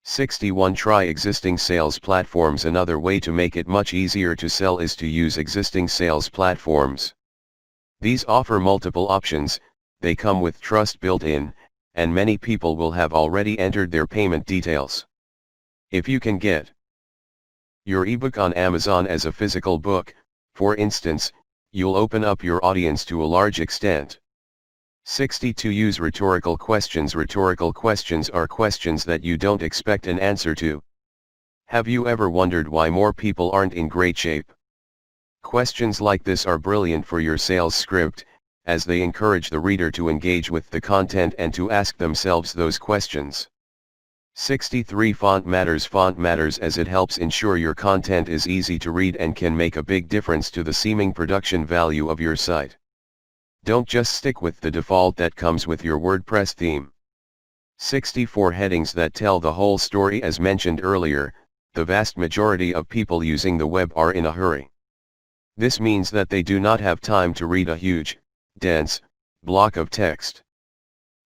61. Try existing sales platforms. Another way to make it much easier to sell is to use existing sales platforms. These offer multiple options, they come with trust built in, and many people will have already entered their payment details. If you can get your ebook on Amazon as a physical book, for instance, you'll open up your audience to a large extent. 62. Use rhetorical questions. Rhetorical questions are questions that you don't expect an answer to. Have you ever wondered why more people aren't in great shape? Questions like this are brilliant for your sales script, as they encourage the reader to engage with the content and to ask themselves those questions. 63. Font matters. Font matters as it helps ensure your content is easy to read and can make a big difference to the seeming production value of your site. Don't just stick with the default that comes with your WordPress theme. 64. Headings that tell the whole story. As mentioned earlier, the vast majority of people using the web are in a hurry. This means that they do not have time to read a huge, dense block of text.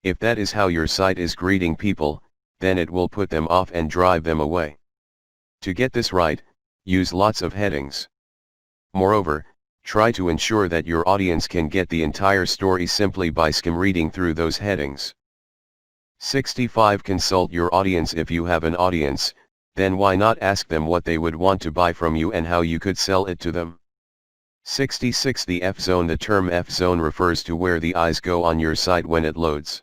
If that is how your site is greeting people, then it will put them off and drive them away. To get this right, use lots of headings. Moreover, try to ensure that your audience can get the entire story simply by skim reading through those headings. 65. Consult your audience. If you have an audience, then why not ask them what they would want to buy from you and how you could sell it to them? 66. The F-zone. The term F-zone refers to where the eyes go on your site when it loads.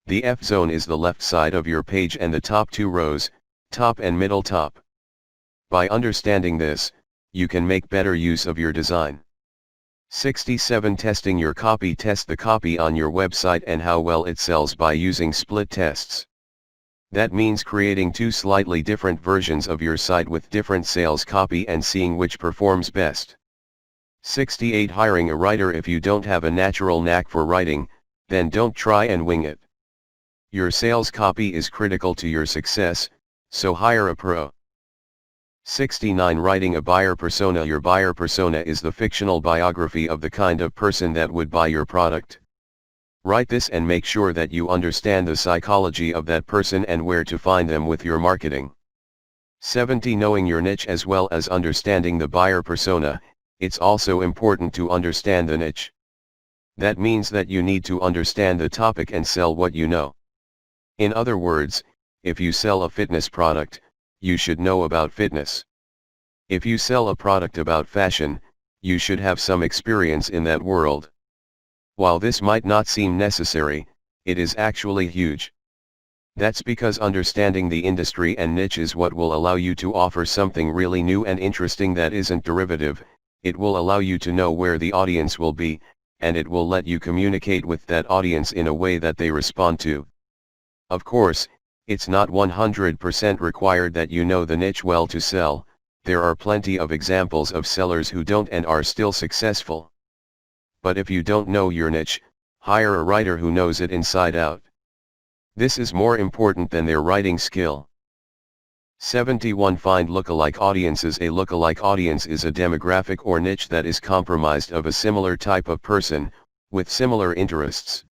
The F-zone is the left side of your page and the top two rows, top and middle top. By understanding this, you can make better use of your design. 67. Testing your copy. Test the copy on your website and how well it sells by using split tests. That means creating two slightly different versions of your site with different sales copy and seeing which performs best. 68. Hiring a writer. If you don't have a natural knack for writing, then don't try and wing it. Your sales copy is critical to your success, so hire a pro. 69. Writing a buyer persona. Your buyer persona is the fictional biography of the kind of person that would buy your product. Write this and make sure that you understand the psychology of that person and where to find them with your marketing. 70. Knowing your niche. As well as understanding the buyer persona, it's also important to understand the niche. That means that you need to understand the topic and sell what you know. In other words, if you sell a fitness product, you should know about fitness. If you sell a product about fashion, you should have some experience in that world. While this might not seem necessary, it is actually huge. That's because understanding the industry and niche is what will allow you to offer something really new and interesting that isn't derivative. It will allow you to know where the audience will be, and it will let you communicate with that audience in a way that they respond to. Of course, it's not 100% required that you know the niche well to sell. There are plenty of examples of sellers who don't and are still successful. But if you don't know your niche, hire a writer who knows it inside out. This is more important than their writing skill. 71. Find lookalike audiences. A lookalike audience is a demographic or niche that is comprised of a similar type of person, with similar interests.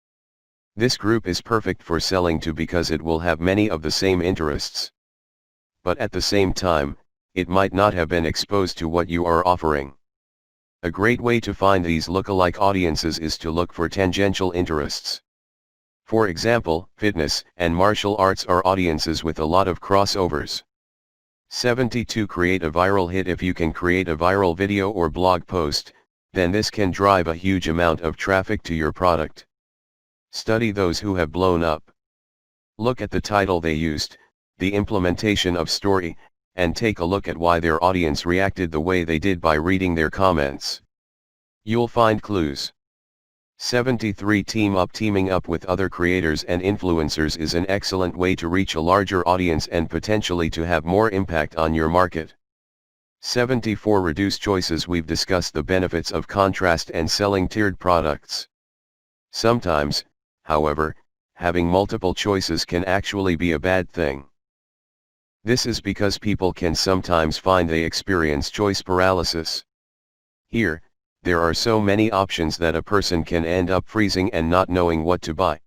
This group is perfect for selling to because it will have many of the same interests. But at the same time, it might not have been exposed to what you are offering. A great way to find these lookalike audiences is to look for tangential interests. For example, fitness and martial arts are audiences with a lot of crossovers. 72. Create a viral hit. If you can create a viral video or blog post, then this can drive a huge amount of traffic to your product. Study those who have blown up. Look at the title they used, the implementation of story, and take a look at why their audience reacted the way they did by reading their comments. You'll find clues. 73. Team up. Teaming up with other creators and influencers is an excellent way to reach a larger audience and potentially to have more impact on your market. 74. Reduce choices. We've discussed the benefits of contrast and selling tiered products. Sometimes, however, having multiple choices can actually be a bad thing. This is because people can sometimes find they experience choice paralysis. Here, there are so many options that a person can end up freezing and not knowing what to buy.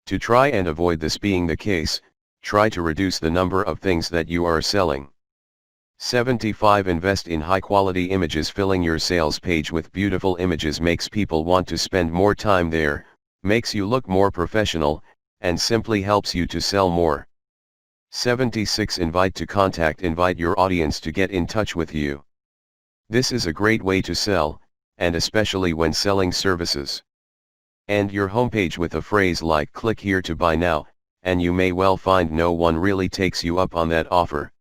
To try and avoid this being the case, try to reduce the number of things that you are selling. 75. Invest in high-quality images. Filling your sales page with beautiful images makes people want to spend more time there, makes you look more professional, and simply helps you to sell more. 76. Invite to contact. Invite your audience to get in touch with you. This is a great way to sell, and especially when selling services. End your homepage with a phrase like "click here to buy now," and you may well find no one really takes you up on that offer.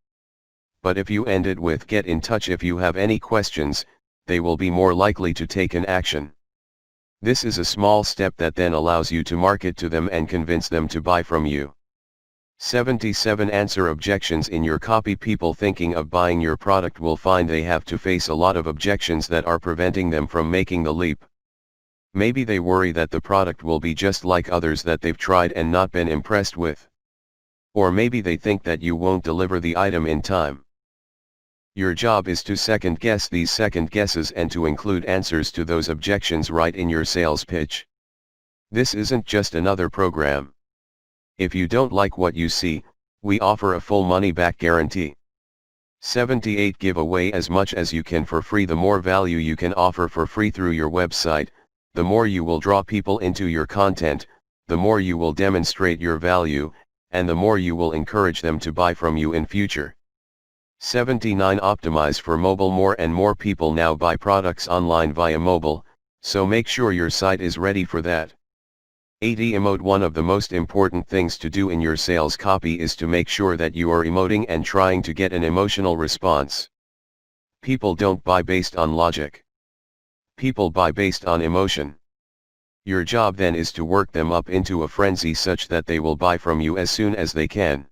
But if you end it with "get in touch if you have any questions," they will be more likely to take an action. This is a small step that then allows you to market to them and convince them to buy from you. 77. Answer objections in your copy. People thinking of buying your product will find they have to face a lot of objections that are preventing them from making the leap. Maybe they worry that the product will be just like others that they've tried and not been impressed with. Or maybe they think that you won't deliver the item in time. Your job is to second guess these second guesses and to include answers to those objections right in your sales pitch. This isn't just another program. If you don't like what you see, we offer a full money-back guarantee. 78. Give away as much as you can for free. The more value you can offer for free through your website, the more you will draw people into your content, the more you will demonstrate your value, and the more you will encourage them to buy from you in future. 79. Optimize for mobile. More and more people now buy products online via mobile, so make sure your site is ready for that. 80. Emote. One of the most important things to do in your sales copy is to make sure that you are emoting and trying to get an emotional response. People don't buy based on logic. People buy based on emotion. Your job then is to work them up into a frenzy such that they will buy from you as soon as they can.